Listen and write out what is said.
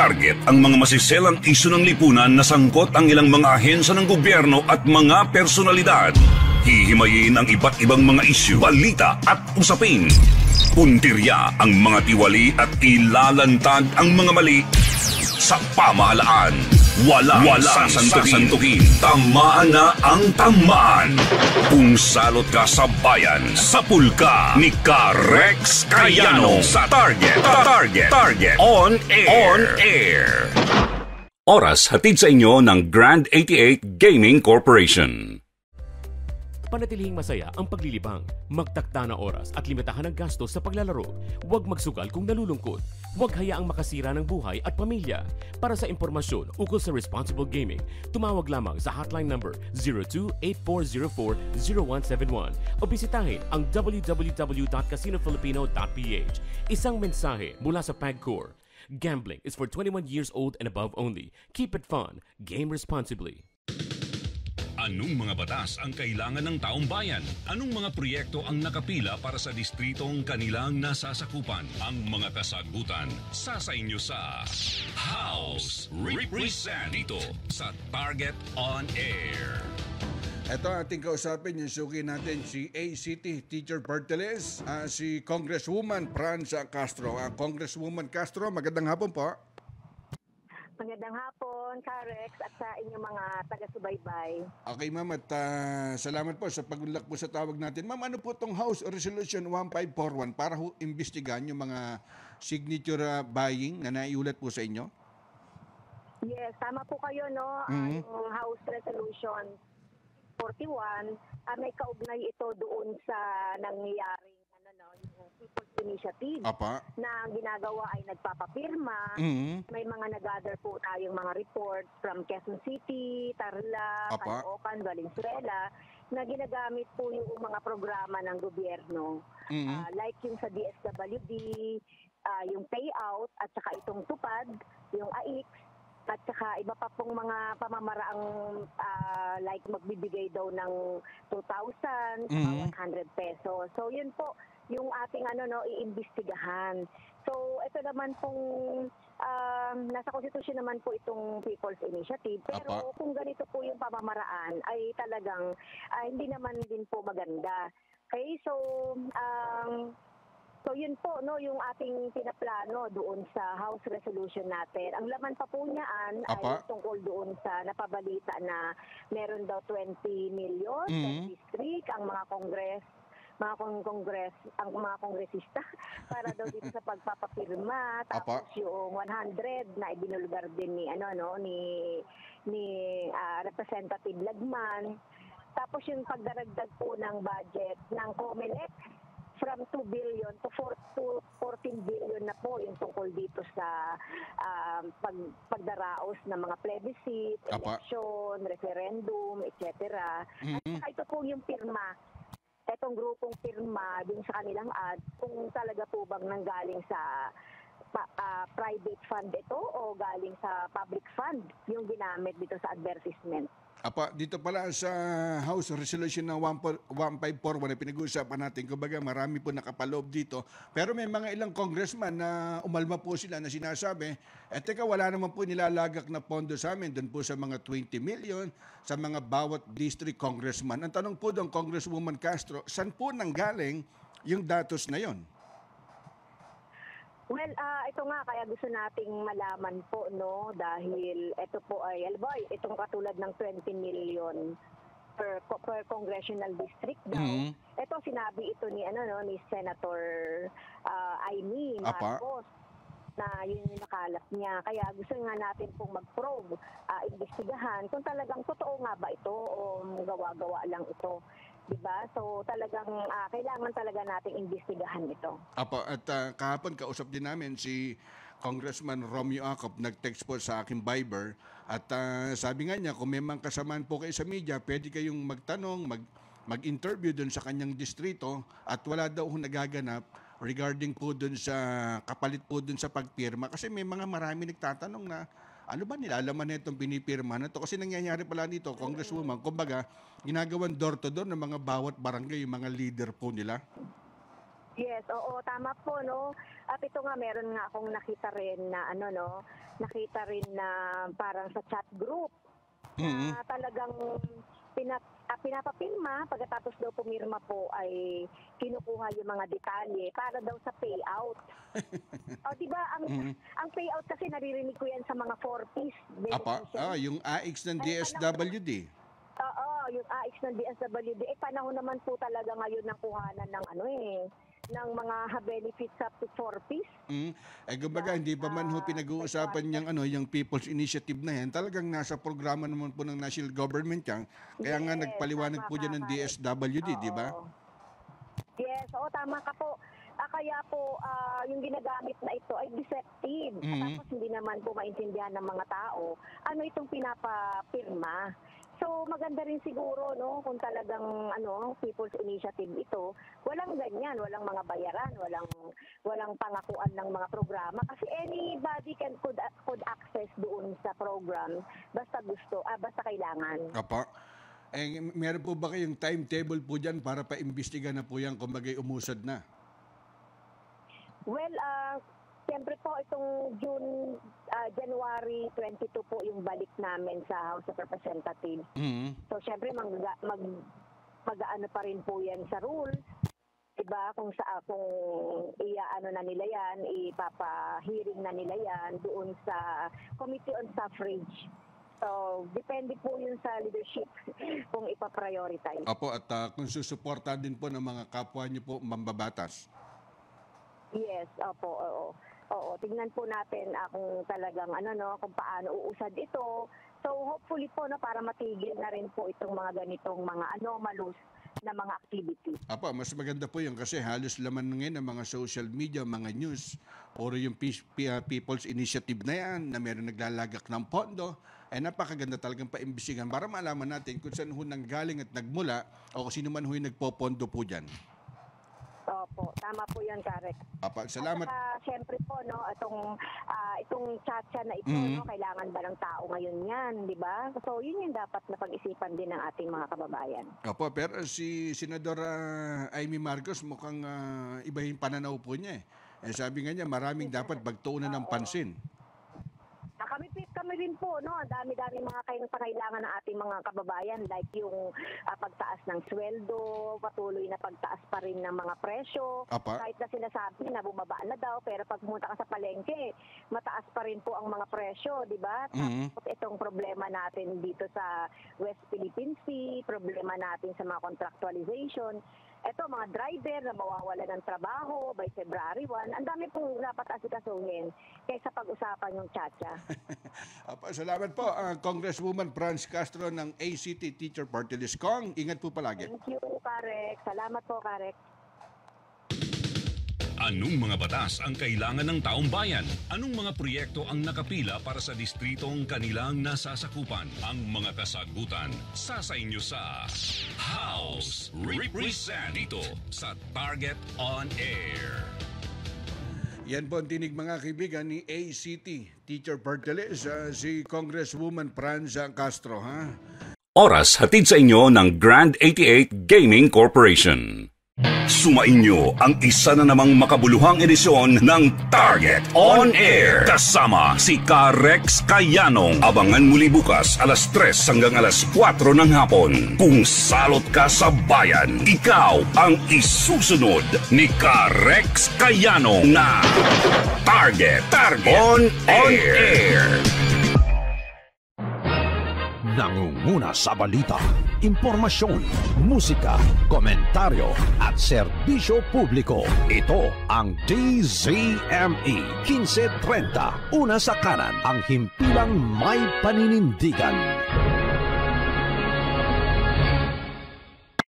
Target ang mga masiselang isyu ng lipunan na sangkot ang ilang mga ahensya ng gobyerno at mga personalidad. Hihimayin ang iba't ibang mga isyu, balita at usapin. Puntirya ang mga tiwali at ilalantad ang mga mali sa pamahalaan. Walang sasantuhin. Tamaan na ang tamaan. Kung salot ka sa bayan, sapul ka ni Rex Cayano sa Target On Air. Oras hatid sa inyo ng Grand 88 Gaming Corporation. Panatilihing masaya ang paglilibang, magtakda na oras at limitahan ang gastos sa paglalaro. Huwag magsugal kung nalulungkot. Huwag hayaang makasira ng buhay at pamilya. Para sa impormasyon ukol sa responsible gaming, tumawag lamang sa hotline number 02-8404-0171 o bisitahin ang www.casinofilipino.ph. Isang mensahe mula sa PAGCOR. Gambling is for 21 years old and above only. Keep it fun. Game responsibly. Anong mga batas ang kailangan ng taong bayan? Anong mga proyekto ang nakapila para sa distritong kanilang nasasakupan? Ang mga kasagutan sa inyo sa House Represent dito sa Target On Air. Ito ating kausapin, yung suki natin si ACT Teacher Barteles, si Congresswoman Francia Castro. Congresswoman Castro, magandang hapon po. Magandang hapon, Karex, at sa inyong mga taga-subaybay. Okay, ma'am, at salamat po sa pagunlak po sa tawag natin. Ma'am, ano po itong House Resolution 1541 para imbestigahan yung mga signature buying na naiulat po sa inyo? Yes, tama po kayo, no? Yung House Resolution 41, may kaugnay ito doon sa nangyayaring yung People's Initiative na ginagawa ay nagpapapirma. May mga nag-gather po tayong mga reports from Quezon City, Tarlac, Caloocan, Valenzuela na ginagamit po yung mga programa ng gobyerno. Like yung sa DSWD, yung payout at saka itong tupad, yung AIX, at saka iba pa pong mga pamamaraang like magbibigay daw ng 2,000, 100 pesos. So yun po yung ating iimbestigahan. So ito naman pong nasa konstitusyon naman po itong People's Initiative, pero kung ganito po yung pamamaraan ay talagang hindi naman din po maganda. Okay, so yun po, no, yung ating pinaplano doon sa House Resolution natin. Ang laman pa po niyan ay tungkol doon sa napabalita na meron daw 20 million sa district ang mga kongresista para daw dito sa pagpapapirma, tapos yung 100 na ibinulgar din ni Representative Lagman, tapos yung pagdaragdag po ng budget ng COMELEC from 2 billion to 14 billion na po yung tungkol dito sa pagdaraos ng mga plebiscite, election, referendum, etc. At saka ito po yung pirma. Etong grupong pirma din sa kanilang ad, kung talaga po bang nanggaling sa private fund ito o galing sa public fund yung ginamit dito sa advertisement. Dito pala sa House Resolution na 1541 na pinag-uusapan natin, kumbaga marami po nakapaloob dito. Pero may mga ilang congressman na umalma po sila na sinasabi, teka, wala naman po nilalagak na pondo sa amin, doon po sa mga 20 million, sa mga bawat district congressman. Ang tanong po doon, Congresswoman Castro, saan po nanggaling yung datos na yon? Well, ito nga, kaya gusto nating malaman po, no, dahil ito po ay, itong katulad ng 20 million per congressional district daw. Ito, sinabi ito ni Senator Amy Marcos na yun yung nakalat niya. Kaya gusto nga natin pong mag-probe, imbestigahan kung talagang totoo nga ba ito o gawa-gawa lang ito. Diba? So talagang kailangan talaga nating imbestigahan ito. At kahapon kausap din namin si Congressman Romeo Acop, nag-text po sa aking Viber at sabi nga niya kung may mga kasamaan po kayo sa media, pwede kayong magtanong, mag-interview doon sa kanyang distrito at wala daw nagaganap regarding po doon sa kapalit po doon sa pagpirma kasi may mga marami nagtatanong na ano ba nilalaman na itong pinipirma na ito? Kasi nangyayari pala dito, Congresswoman, kumbaga, ginagawan door-to-door ng mga bawat barangay, yung mga leader po nila. Yes, oo, tama po, no? At ito nga, meron nga akong nakita rin na, parang sa chat group, na talagang pinapapirma, pagkatapos daw pumirma po ay kinukuha yung mga detalye para daw sa payout. O, diba, ang payout kasi naririnig ko yan sa mga 4Ps. Yung AX ng DSWD. Oo, yung AX ng DSWD. Panahon naman po talaga ngayon ng kuhanan ng ng mga benefits up to 4Ps. Kumbaga, hindi pa man pinag-uusapan yung People's Initiative na yan. Talagang nasa programa naman po ng national government yan. Kaya nga nagpaliwanag po dyan ng DSWD, di ba? Yes, tama ka po. Kaya po, yung ginagamit na ito ay deceptive. Tapos hindi naman po maintindihan ng mga tao ano itong pinapapirma. So maganda rin siguro, no, kung talagang People's Initiative ito, walang ganyan, walang mga bayaran, walang pangakuan ng mga programa kasi anybody could access doon sa program basta gusto, basta kailangan. Meron po ba kayong timetable po dyan para paimbestiga na po yan kung bagay umusad na? Well, siyempre po itong January 22 po yung balik namin sa House of Representatives. So siyempre mag-ano pa rin po yan sa rules. Diba? Kung na nila yan, ipapa-hearing na nila yan doon sa Committee on Suffrage. So, depende po yun sa leadership kung ipaprioritize. Opo, at kung susuporta din po ng mga kapwa niyo po mambabatas. Yes, opo, oo. Tingnan po natin kung talagang kung paano uusad ito. So hopefully po para matigil na rin po itong mga ganitong mga anomalous na mga activity. Mas maganda po yun kasi halos laman ngayon ng mga social media, mga news, or yung People's Initiative na yan, na meron naglalagak ng pondo, napakaganda talagang paimbisigan para malaman natin kung saan nanggaling at nagmula o kung sino man nagpopondo po dyan. Opo, tama po yan, Karek. Salamat. At siyempre po, itong chatcha na ito, kailangan ba ng tao ngayon yan, di ba? So, yun yung dapat na pag-isipan din ng ating mga kababayan. Opo, pero si Senadora Amy Marcos mukhang iba yung pananaw po niya. Sabi nga niya, maraming dapat pagtuunan ng pansin. Kami rin po, ang dami-dami mga pangailangan ng ating mga kababayan like yung pagtaas ng sweldo, patuloy na pagtaas pa rin ng mga presyo. Kahit na sinasabi na bumaba na daw, pero pag pumunta ka sa palengke, mataas pa rin po ang mga presyo, di ba? Tapos itong problema natin dito sa West Philippine Sea, problema natin sa mga contractualization. Ito, mga driver na mawawala ng trabaho by February 1, ang dami pong dapat asikasuhin kaysa pag-usapan yung tsa-tsa. Salamat po, Congresswoman Franz Castro ng ACT Teacher Party List. Kong, ingat po palagi. Thank you, Karek. Salamat po, Karek. Anong mga batas ang kailangan ng taong bayan? Anong mga proyekto ang nakapila para sa distritong kanilang nasasakupan? Ang mga kasagutan sa inyo sa House Represent dito sa Target on Air. Yan po ang tinig mga kaibigan ni ACT Teacher Party List, si Congresswoman Franz Castro. Oras hatid sa inyo ng Grand 88 Gaming Corporation. Sumainyo ang isa na namang makabuluhang edisyon ng Target on Air. Kasama si Rex Kayanong. Abangan muli bukas alas 3 hanggang alas 4 ng hapon. Kung salot ka sa bayan, ikaw ang isusunod ni Rex Kayanong na Target on Air. Nangunguna sa balita, impormasyon, musika, komentaryo at serbisyo publiko. Ito ang DZME 1530. Una sa kanan, ang himpilang may paninindigan.